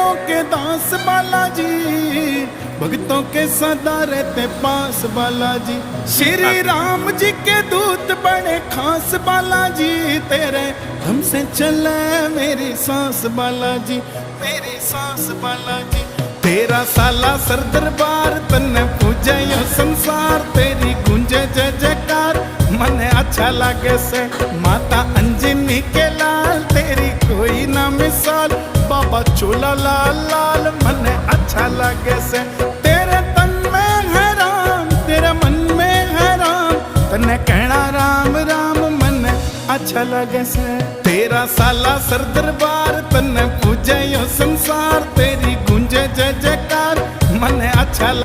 चरणों के दास बालाजी, भक्तों के सदा रहते पास बालाजी। श्री राम जी के दूत बड़े खास बालाजी, तेरे हम से चले मेरी सांस बालाजी, मेरी सांस बालाजी। तेरा साला सर दरबार तन्ने पूजे यो संसार, तेरी गूंजे जय जयकार मने अच्छा लागे से। माता अंजनी के लाल तेरी कोई ना मिसाल, बाबा चोला लाल लाल मने अच्छा लागे से। तेरे तन में है राम, तेरे मन में है राम, तन्ने कहना राम राम मने अच्छा लगे से। तेरा साला सर दरबार तन्ने पूजे यो संसार, तेरी गूंजे जय जयकार मने अच्छा लगे।